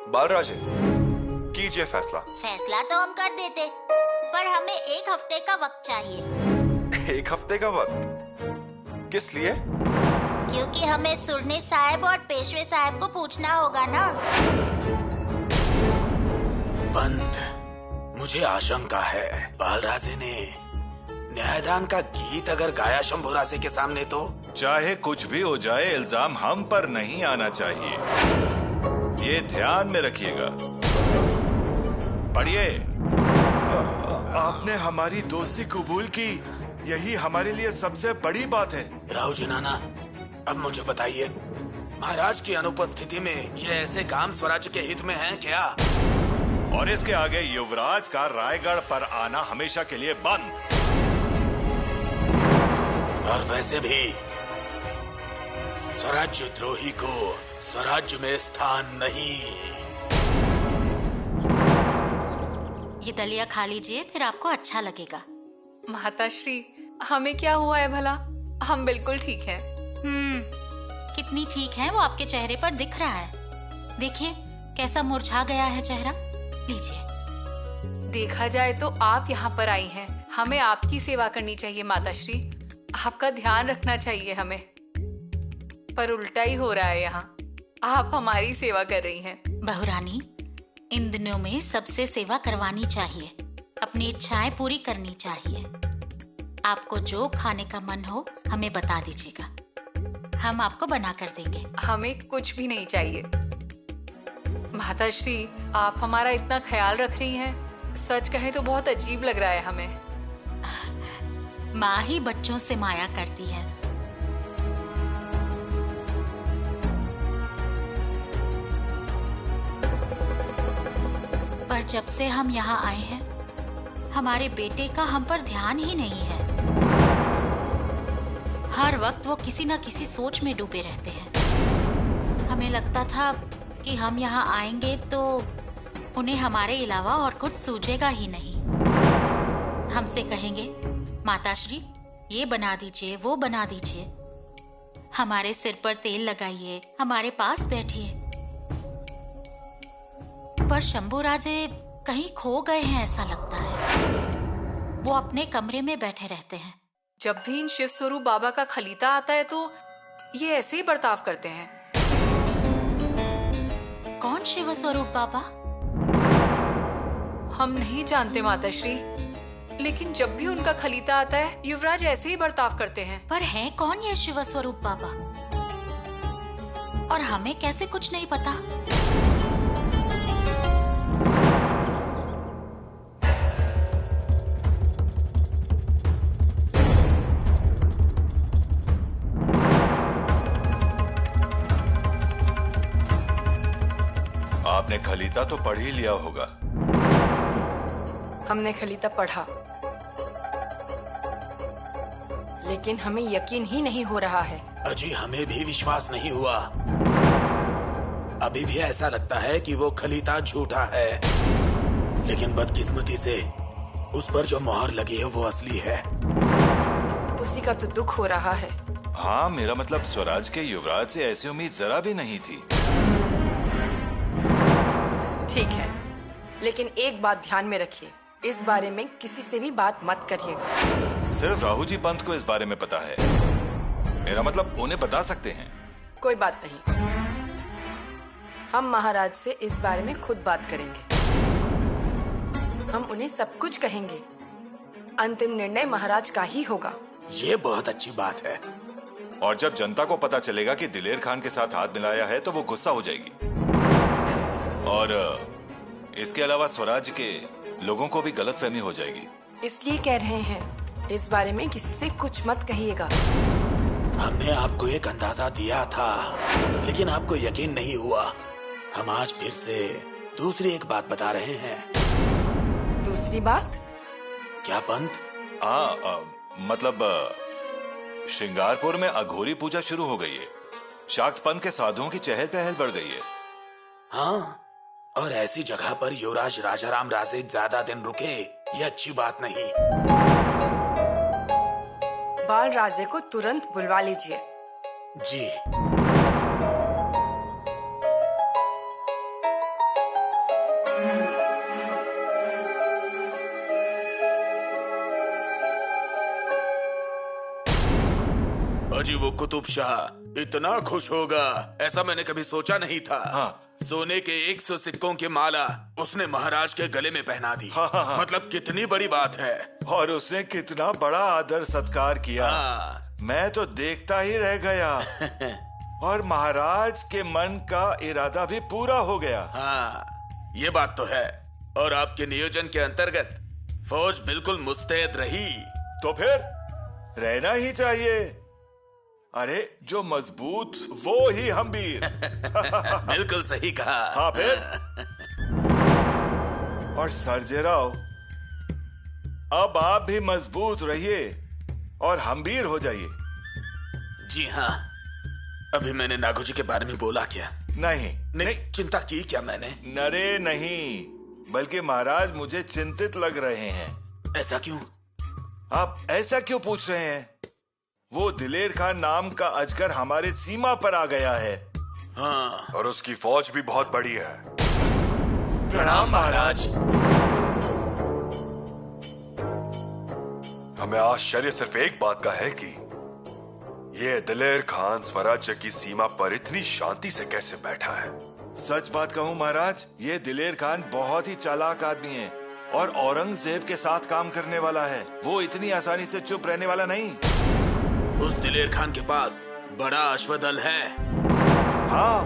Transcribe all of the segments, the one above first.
बालराजे, कीजिए फैसला। फैसला तो हम कर देते, पर हमें 1 हफ्ते का वक्त चाहिए। 1 हफ्ते का वक्त? किस लिए? क्योंकि हमें सुरनी साहब और पेशवे साहब को पूछना होगा ना। पंत, मुझे आशंका है बालराजे ने न्यायदान का गीत अगर गाया शंभूराजे के सामने तो। चाहे कुछ भी हो जाए, इल्जाम हम पर नहीं आना चाहिए, ये ध्यान में रखिएगा। पढ़िए। आपने हमारी दोस्ती कबूल की, यही हमारे लिए सबसे बड़ी बात है। राव जी नाना, अब मुझे बताइए, महाराज की अनुपस्थिति में ये ऐसे काम स्वराज्य के हित में हैं क्या? और इसके आगे युवराज का रायगढ़ पर आना हमेशा के लिए बंद। और वैसे भी स्वराज्य द्रोही को स्वराज्य में स्थान नहीं। ये दलिया खा लीजिए, फिर आपको अच्छा लगेगा। माताश्री, हमें क्या हुआ है भला? हम बिल्कुल ठीक हैं। कितनी ठीक है वो आपके चेहरे पर दिख रहा है। देखिए कैसा मुरझा गया है चेहरा। लीजिए। देखा जाए तो आप यहाँ पर आई हैं, हमें आपकी सेवा करनी चाहिए माताश्री, आपका ध्यान रखना चाहिए हमें, पर उल्टा ही हो रहा है यहाँ। आप हमारी सेवा कर रही हैं। बहुरानी, इन दिनों में सबसे सेवा करवानी चाहिए, अपनी इच्छाएं पूरी करनी चाहिए। आपको जो खाने का मन हो हमें बता दीजिएगा, हम आपको बना कर देंगे। हमें कुछ भी नहीं चाहिए माताश्री, आप हमारा इतना ख्याल रख रही हैं, सच कहें तो बहुत अजीब लग रहा है हमें। माँ ही बच्चों से माया करती है। पर जब से हम यहाँ आए हैं, हमारे बेटे का हम पर ध्यान ही नहीं है। हर वक्त वो किसी न किसी सोच में डूबे रहते हैं। हमें लगता था कि हम यहाँ आएंगे तो उन्हें हमारे अलावा और कुछ सूझेगा ही नहीं। हमसे कहेंगे, माताश्री ये बना दीजिए, वो बना दीजिए, हमारे सिर पर तेल लगाइए, हमारे पास बैठिए। पर शंभूराजे कहीं खो गए हैं ऐसा लगता है। वो अपने कमरे में बैठे रहते हैं। जब भी इन शिव स्वरूप बाबा का खलीता आता है तो ये ऐसे ही बर्ताव करते हैं। कौन शिव स्वरूप बाबा? हम नहीं जानते माताश्री, लेकिन जब भी उनका खलीता आता है युवराज ऐसे ही बर्ताव करते हैं। पर है कौन ये शिव स्वरूप बाबा? और हमें कैसे कुछ नहीं पता? आपने खलीता तो पढ़ ही लिया होगा। हमने खलीता पढ़ा, लेकिन हमें यकीन ही नहीं हो रहा है। अजी, हमें भी विश्वास नहीं हुआ। अभी भी ऐसा लगता है कि वो खलीता झूठा है, लेकिन बदकिस्मती से उस पर जो मोहर लगी है वो असली है। उसी का तो दुख हो रहा है। हाँ, मेरा मतलब स्वराज के युवराज से ऐसी उम्मीद जरा भी नहीं थी। ठीक है, लेकिन एक बात ध्यान में रखिए, इस बारे में किसी से भी बात मत करिएगा। सिर्फ राहु जी पंत को इस बारे में पता है। मेरा मतलब उन्हें बता सकते हैं। कोई बात नहीं, हम महाराज से इस बारे में खुद बात करेंगे। हम उन्हें सब कुछ कहेंगे। अंतिम निर्णय महाराज का ही होगा। ये बहुत अच्छी बात है। और जब जनता को पता चलेगा कि दिलेर खान के साथ हाथ मिलाया है तो वो गुस्सा हो जाएगी। और इसके अलावा स्वराज के लोगों को भी गलतफहमी हो जाएगी। इसलिए कह रहे हैं, इस बारे में किसी से कुछ मत कहिएगा। हमने आपको एक अंदाजा दिया था, लेकिन आपको यकीन नहीं हुआ। हम आज फिर से दूसरी एक बात बता रहे हैं। दूसरी बात? क्या पंत? मतलब श्रृंगारपुर में अघोरी पूजा शुरू हो गई है। शाक्त पंथ के साधुओं की चहल पहल बढ़ गई है। हाँ, और ऐसी जगह पर युवराज राजाराम राजे ज्यादा दिन रुके, ये अच्छी बात नहीं। बाल राजे को तुरंत बुलवा लीजिए। जी। हाजी वो कुतुब शाह इतना खुश होगा ऐसा मैंने कभी सोचा नहीं था। हाँ। सोने के 100 सिक्कों की माला उसने महाराज के गले में पहना दी। हाँ। मतलब कितनी बड़ी बात है। और उसने कितना बड़ा आदर सत्कार किया। हाँ। मैं तो देखता ही रह गया। और महाराज के मन का इरादा भी पूरा हो गया। हाँ, ये बात तो है। और आपके नियोजन के अंतर्गत फौज बिल्कुल मुस्तैद रही। तो फिर रहना ही चाहिए। अरे जो मजबूत वो ही हम्बीर। बिल्कुल सही कहा। हाँ फिर। और सर्जेराव, अब आप भी मजबूत रहिए और हम्बीर हो जाइए। जी हाँ। अभी मैंने नागू जी के बारे में बोला क्या? नहीं, चिंता की क्या मैंने? नरे नहीं, बल्कि महाराज मुझे चिंतित लग रहे हैं। ऐसा क्यों? आप ऐसा क्यों पूछ रहे हैं? वो दिलेर खान नाम का अजगर हमारे सीमा पर आ गया है। हाँ। और उसकी फौज भी बहुत बड़ी है। प्रणाम महाराज। हमें आश्चर्य सिर्फ एक बात का है कि ये दिलेर खान स्वराज्य की सीमा पर इतनी शांति से कैसे बैठा है। सच बात कहूं महाराज, ये दिलेर खान बहुत ही चालाक आदमी है और औरंगजेब के साथ काम करने वाला है। वो इतनी आसानी से चुप रहने वाला नहीं। उस दिलेर खान के पास बड़ा अश्वदल है। हाँ,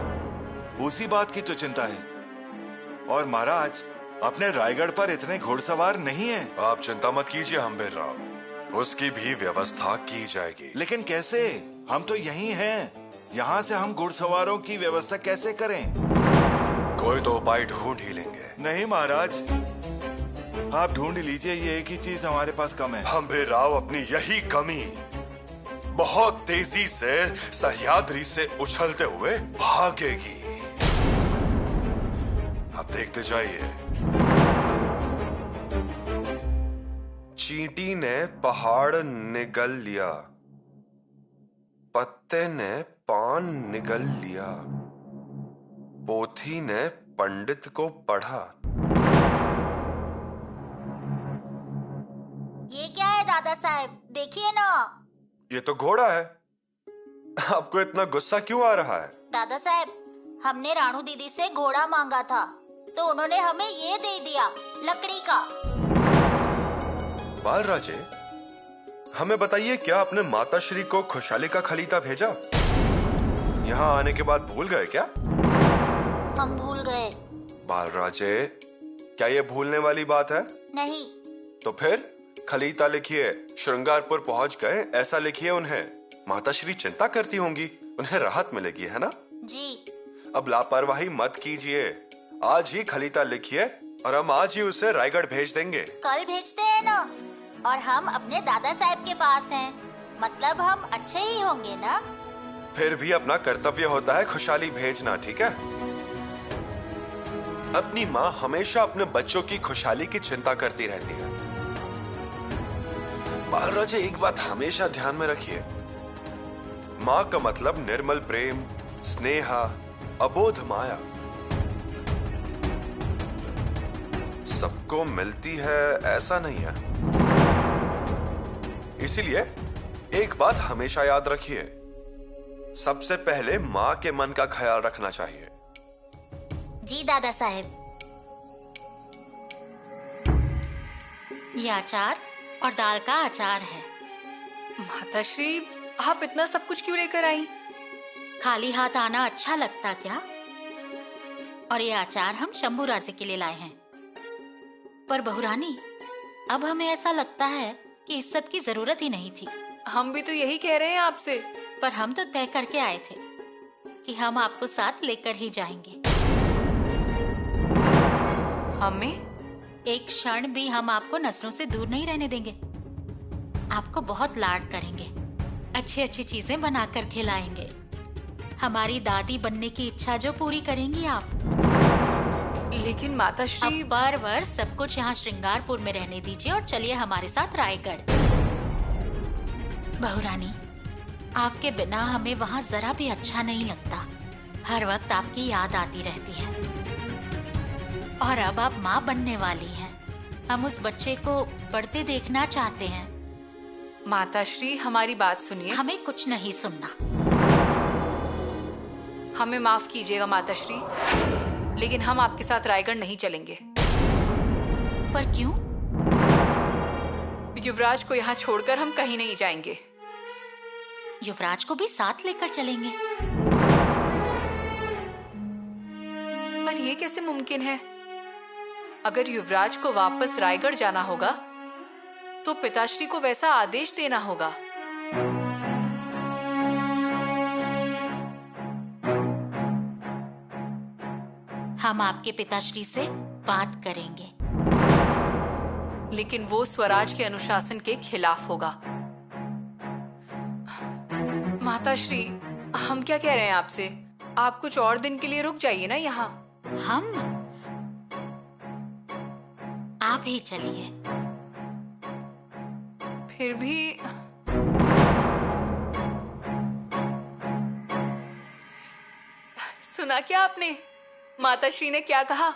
उसी बात की तो चिंता है। और महाराज अपने रायगढ़ पर इतने घुड़सवार नहीं हैं। आप चिंता मत कीजिए हम्बीर राव, उसकी भी व्यवस्था की जाएगी। लेकिन कैसे? हम तो यहीं हैं। यहाँ से हम घुड़सवारों की व्यवस्था कैसे करें? कोई तो उपाय ढूंढ ही लेंगे। नहीं महाराज, आप ढूंढ लीजिए, ये एक ही चीज हमारे पास कम है। हम्बीर राव अपनी यही कमी बहुत तेजी से सह्याद्री से उछलते हुए भागेगी। आप देखते जाइए। चींटी ने पहाड़ निगल लिया, पत्ते ने पान निगल लिया, पोथी ने पंडित को पढ़ा। ये क्या है दादा साहब, देखिए ना। ये तो घोड़ा है। आपको इतना गुस्सा क्यों आ रहा है? दादा साहब, हमने रानू दीदी से घोड़ा मांगा था तो उन्होंने हमें ये दे दिया, लकड़ी का। बालराजे, हमें बताइए, क्या आपने माताश्री को खुशहाली का खलीता भेजा? यहाँ आने के बाद भूल गए क्या? हम भूल गए। बालराजे, क्या ये भूलने वाली बात है? नहीं। तो फिर खलीता लिखिए, श्रृंगारपुर पहुंच गए ऐसा लिखिए उन्हें। माताश्री चिंता करती होंगी, उन्हें राहत मिलेगी, है ना? जी। अब लापरवाही मत कीजिए, आज ही खलीता लिखिए और हम आज ही उसे रायगढ़ भेज देंगे। कल भेजते हैं ना, और हम अपने दादा साहब के पास हैं, मतलब हम अच्छे ही होंगे ना? फिर भी अपना कर्तव्य होता है खुशहाली भेजना, ठीक है? अपनी माँ हमेशा अपने बच्चों की खुशहाली की चिंता करती रहती है। बालराजे, एक बात हमेशा ध्यान में रखिए, माँ का मतलब निर्मल प्रेम, स्नेहा, अबोध माया सबको मिलती है ऐसा नहीं है। इसीलिए एक बात हमेशा याद रखिए, सबसे पहले माँ के मन का ख्याल रखना चाहिए। जी दादा साहब। ये अचार और दाल का अचार है। माताश्री, आप इतना सब कुछ क्यों लेकर आई? खाली हाथ आना अच्छा लगता क्या? और ये अचार हम शंभू राजे के लिए लाए हैं। पर बहुरानी, अब हमें ऐसा लगता है कि इस सब की जरूरत ही नहीं थी। हम भी तो यही कह रहे हैं आपसे। पर हम तो तय करके आए थे कि हम आपको साथ लेकर ही जाएंगे। हमें? एक क्षण भी हम आपको नजरों से दूर नहीं रहने देंगे। आपको बहुत लाड करेंगे, अच्छी अच्छी चीजें बनाकर खिलाएंगे, हमारी दादी बनने की इच्छा जो पूरी करेंगी आप। लेकिन माताश्री, अब बार सब कुछ यहाँ श्रृंगारपुर में रहने दीजिए और चलिए हमारे साथ रायगढ़। बहुरानी, आपके बिना हमें वहाँ जरा भी अच्छा नहीं लगता। हर वक्त आपकी याद आती रहती है। और अब आप माँ बनने वाली हैं। हम उस बच्चे को बढ़ते देखना चाहते हैं। माताश्री हमारी बात सुनिए। हमें कुछ नहीं सुनना। हमें माफ कीजिएगा माताश्री, लेकिन हम आपके साथ रायगढ़ नहीं चलेंगे। पर क्यों? युवराज को यहाँ छोड़कर हम कहीं नहीं जाएंगे। युवराज को भी साथ लेकर चलेंगे। पर ये कैसे मुमकिन है? अगर युवराज को वापस रायगढ़ जाना होगा तो पिताश्री को वैसा आदेश देना होगा। हम आपके पिताश्री से बात करेंगे, लेकिन वो स्वराज के अनुशासन के खिलाफ होगा। माताश्री, हम क्या कह रहे हैं आपसे? आप कुछ और दिन के लिए रुक जाइए ना यहाँ। हम? आप ही चलिए। फिर भी सुना क्या आपने? माताश्री ने क्या कहा?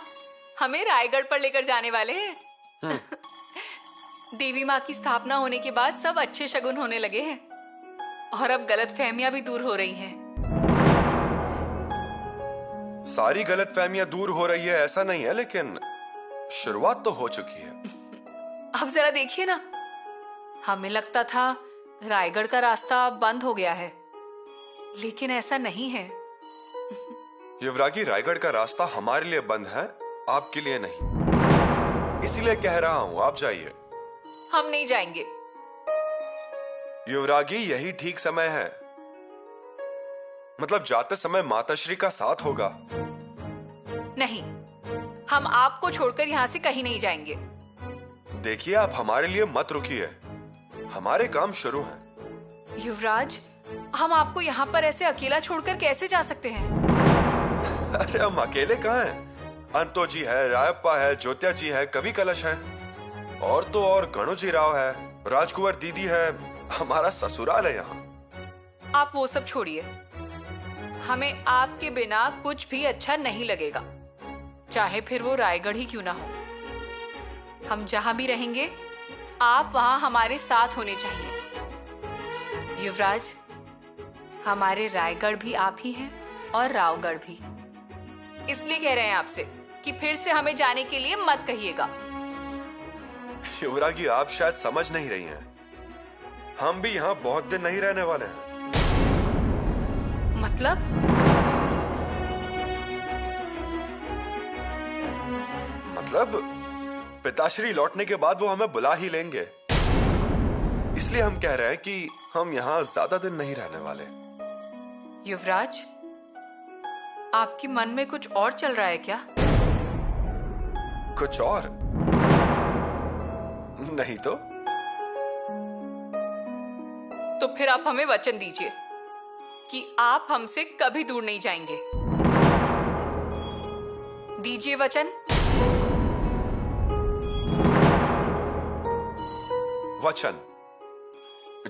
हमें रायगढ़ पर लेकर जाने वाले हैं। देवी माँ की स्थापना होने के बाद सब अच्छे शगुन होने लगे हैं और अब गलतफहमियां भी दूर हो रही हैं। सारी गलतफहमियां दूर हो रही है ऐसा नहीं है, लेकिन शुरुआत तो हो चुकी है। अब जरा देखिए ना, हमें लगता था रायगढ़ का रास्ता बंद हो गया है, लेकिन ऐसा नहीं है। युवरागी, रायगढ़ का रास्ता हमारे लिए बंद है, आपके लिए नहीं। इसीलिए कह रहा हूं, आप जाइए। हम नहीं जाएंगे। युवरागी, यही ठीक समय है। मतलब जाते समय माताश्री का साथ होगा। नहीं, हम आपको छोड़कर यहाँ से कहीं नहीं जाएंगे। देखिए, आप हमारे लिए मत रुकिए, हमारे काम शुरू हैं। युवराज, हम आपको यहाँ पर ऐसे अकेला छोड़कर कैसे जा सकते हैं? अरे हम अकेले कहाँ हैं? अंतो जी है, रायप्पा है, ज्योत्या जी है, कवि कलश है, और तो और गणु जी राव है, राजकुंवर दीदी है, हमारा ससुराल है यहाँ। आप वो सब छोड़िए, हमें आपके बिना कुछ भी अच्छा नहीं लगेगा, चाहे फिर वो रायगढ़ ही क्यों ना हो। हम जहां भी रहेंगे आप वहां हमारे साथ होने चाहिए। युवराज, हमारे रायगढ़ भी आप ही हैं और रावगढ़ भी। इसलिए कह रहे हैं आपसे कि फिर से हमें जाने के लिए मत कहिएगा। युवरागी, आप शायद समझ नहीं रही हैं, हम भी यहाँ बहुत दिन नहीं रहने वाले हैं। मतलब पिताश्री लौटने के बाद वो हमें बुला ही लेंगे, इसलिए हम कह रहे हैं कि हम यहाँ ज्यादा दिन नहीं रहने वाले। युवराज, आपके मन में कुछ और चल रहा है क्या? कुछ और नहीं तो फिर आप हमें वचन दीजिए कि आप हमसे कभी दूर नहीं जाएंगे। दीजिए वचन। वचन,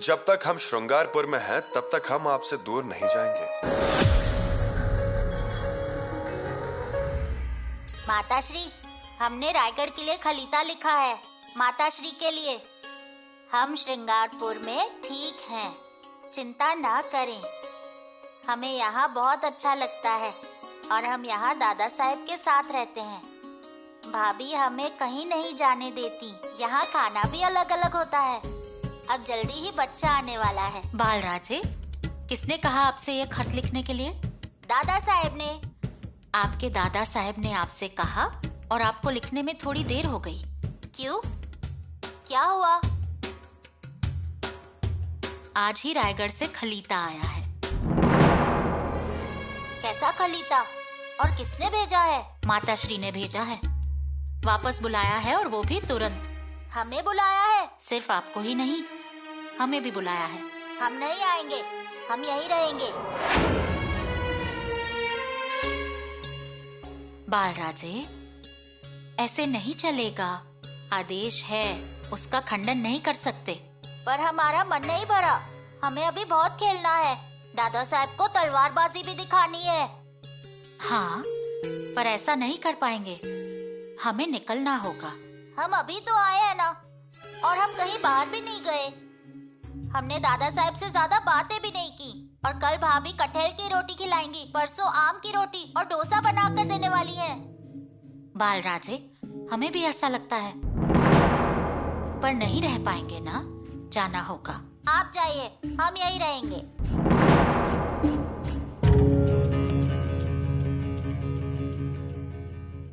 जब तक हम श्रृंगारपुर में हैं तब तक हम आपसे दूर नहीं जाएंगे। माताश्री, हमने रायगढ़ के लिए खलीता लिखा है, माताश्री के लिए। हम श्रृंगारपुर में ठीक हैं, चिंता ना करें। हमें यहाँ बहुत अच्छा लगता है और हम यहाँ दादा साहब के साथ रहते हैं। भाभी हमें कहीं नहीं जाने देती, यहाँ खाना भी अलग अलग होता है। अब जल्दी ही बच्चा आने वाला है। बालराजे, किसने कहा आपसे ये खत लिखने के लिए? दादा साहब ने। आपके दादा साहब ने आपसे कहा और आपको लिखने में थोड़ी देर हो गई। क्यों? क्या हुआ? आज ही रायगढ़ से खलीता आया है। कैसा खलीता? और किसने भेजा है? माताश्री ने भेजा है, वापस बुलाया है और वो भी तुरंत। हमें बुलाया है? सिर्फ आपको ही नहीं, हमें भी बुलाया है। हम नहीं आएंगे, हम यहीं रहेंगे। बालराजे, ऐसे नहीं चलेगा। आदेश है, उसका खंडन नहीं कर सकते। पर हमारा मन नहीं भरा, हमें अभी बहुत खेलना है। दादा साहब को तलवारबाजी भी दिखानी है। हाँ, पर ऐसा नहीं कर पाएंगे, हमें निकलना होगा। हम अभी तो आए हैं ना, और हम कहीं बाहर भी नहीं गए। हमने दादा साहब से ज्यादा बातें भी नहीं की। और कल भाभी कटहल की रोटी खिलाएंगी, परसों आम की रोटी और डोसा बना कर देने वाली है। बालराजे, हमें भी ऐसा लगता है, पर नहीं रह पाएंगे ना, जाना होगा। आप जाइए, हम यहीं रहेंगे।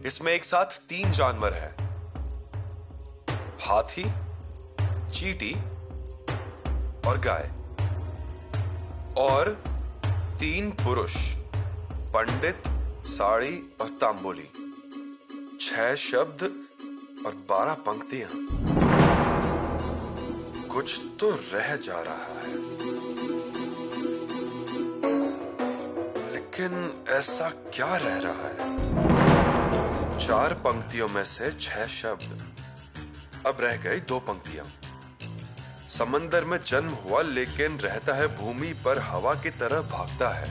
इसमें एक साथ 3 जानवर हैं, हाथी, चींटी और गाय, और 3 पुरुष, पंडित, साड़ी और तांबोली। 6 शब्द और 12 पंक्तियां। कुछ तो रह जा रहा है, लेकिन ऐसा क्या रह रहा है? 4 पंक्तियों में से 6 शब्द, अब रह गई 2 पंक्तियां। समंदर में जन्म हुआ लेकिन रहता है भूमि पर, हवा की तरह भागता है।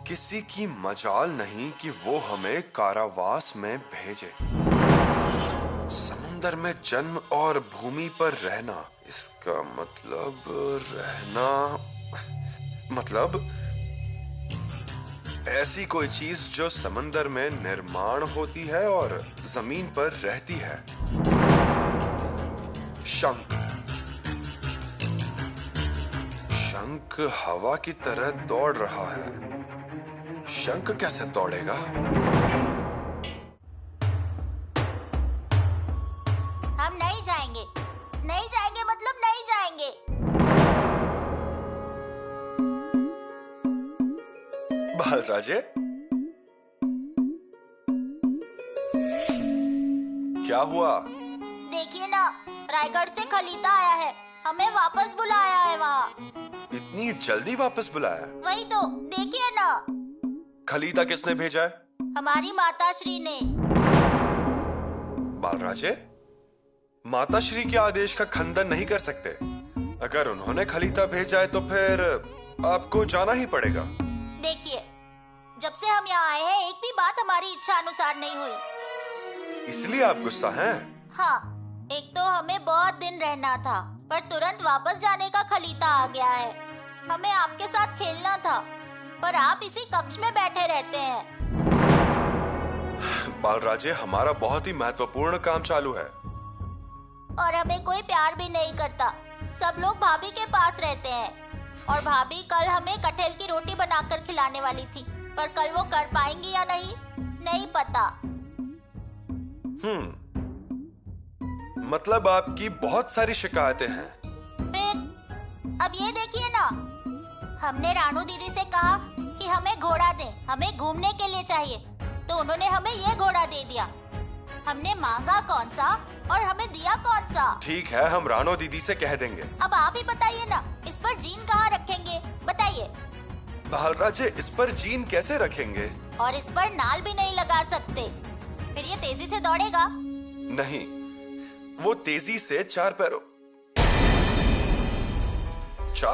किसी की मजाल नहीं कि वो हमें कारावास में भेजे। समुंदर में जन्म और भूमि पर रहना, इसका मतलब रहना, मतलब ऐसी कोई चीज जो समंदर में निर्माण होती है और जमीन पर रहती है। शंख। शंख हवा की तरह दौड़ रहा है। शंख कैसे दौड़ेगा? हम नहीं जाएंगे, नहीं जाएंगे मतलब नहीं जाएंगे। बालराजे, क्या हुआ? देखिए ना, रायगढ़ से खलीता आया है, हमें वापस बुलाया है वहाँ। इतनी जल्दी वापस बुलाया? वही तो, देखिए ना। खलीता किसने भेजा है? हमारी माताश्री ने। बालराजे, माताश्री के आदेश का खंडन नहीं कर सकते। अगर उन्होंने खलीता भेजा है तो फिर आपको जाना ही पड़ेगा। देखिए, जब से हम यहाँ आए हैं एक भी बात हमारी इच्छा अनुसार नहीं हुई। इसलिए आप गुस्सा हैं? हाँ, एक तो हमें बहुत दिन रहना था, पर तुरंत वापस जाने का खलीता आ गया है। हमें आपके साथ खेलना था, पर आप इसी कक्ष में बैठे रहते हैं। बालराजे, हमारा बहुत ही महत्वपूर्ण काम चालू है। और हमें कोई प्यार भी नहीं करता। सब लोग भाभी के पास रहते हैं, और भाभी कल हमें कटहल की रोटी बनाकर खिलाने वाली थी, पर कल वो कर पाएंगी या नहीं पता। मतलब आपकी बहुत सारी शिकायतें हैं। फिर अब ये देखिए ना, हमने रानू दीदी से कहा कि हमें घोड़ा दें, हमें घूमने के लिए चाहिए, तो उन्होंने हमें ये घोड़ा दे दिया। हमने मांगा कौन सा और हमें दिया कौन सा? ठीक है, हम रानो दीदी से कह देंगे। अब आप ही बताइए ना, इस पर जीन कहाँ रखेंगे, बताइए। बालराजे, इस पर जीन कैसे रखेंगे? और इस पर नाल भी नहीं लगा सकते, फिर ये तेजी से दौड़ेगा? नहीं, वो तेजी से 4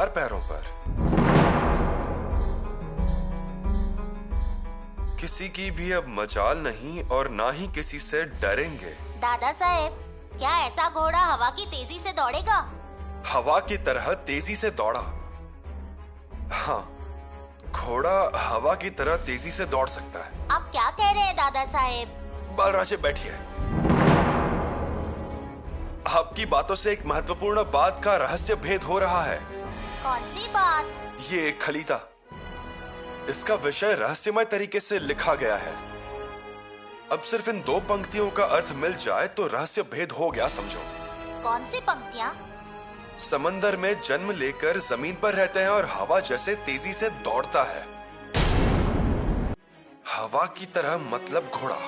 पैरों पर। किसी की भी अब मजाल नहीं और ना ही किसी से डरेंगे। दादा साहेब, क्या ऐसा घोड़ा हवा की तेजी से दौड़ेगा? हवा की तरह तेजी से दौड़ा? हाँ, घोड़ा हवा की तरह तेजी से दौड़ सकता है। आप क्या कह रहे हैं दादा साहेब? बालराजे, बैठिए। आपकी बातों से एक महत्वपूर्ण बात का रहस्य भेद हो रहा है। कौन सी बात? ये खलीता, इसका विषय रहस्यमय तरीके से लिखा गया है। अब सिर्फ इन 2 पंक्तियों का अर्थ मिल जाए तो रहस्य भेद हो गया, समझो। कौन सी पंक्तियाँ? समंदर में जन्म लेकर जमीन पर रहते हैं और हवा जैसे तेजी से दौड़ता है। हवा की तरह मतलब घोड़ा।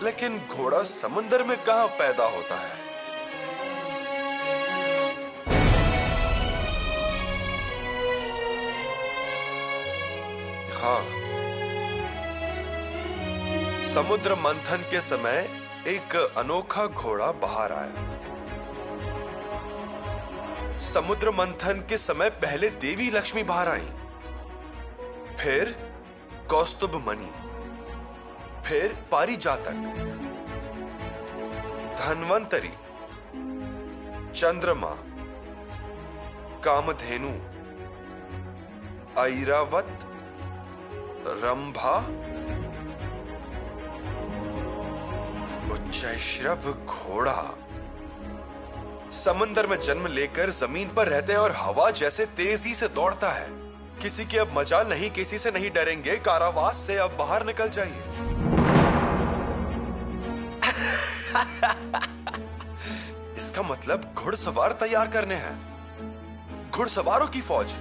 लेकिन घोड़ा समंदर में कहां पैदा होता है? हाँ, समुद्र मंथन के समय एक अनोखा घोड़ा बाहर आया। समुद्र मंथन के समय पहले देवी लक्ष्मी बाहर आई, फिर कौस्तुभ मणि, फिर पारिजातक, धन्वंतरी, चंद्रमा, कामधेनु, ऐरावत, रंभा, उच्चैश्रव घोड़ा समंदर में जन्म लेकर जमीन पर रहते हैं और हवा जैसे तेजी से दौड़ता है। किसी की अब मजाल नहीं, किसी से नहीं डरेंगे, कारावास से अब बाहर निकल जाइए। इसका मतलब घुड़सवार तैयार करने हैं, घुड़सवारों की फौज।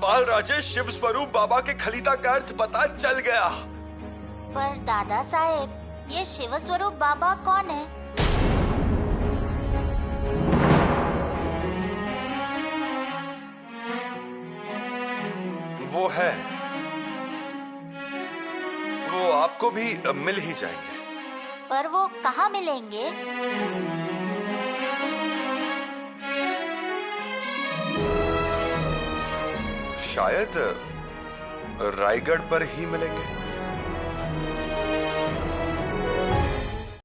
बालराजे शिव स्वरूप बाबा के खलीता का अर्थ पता चल गया। पर दादा साहेब, ये शिव स्वरूप बाबा कौन है? वो आपको भी मिल ही जाएंगे। पर वो कहाँ मिलेंगे? शायद रायगढ़ पर ही मिलेंगे।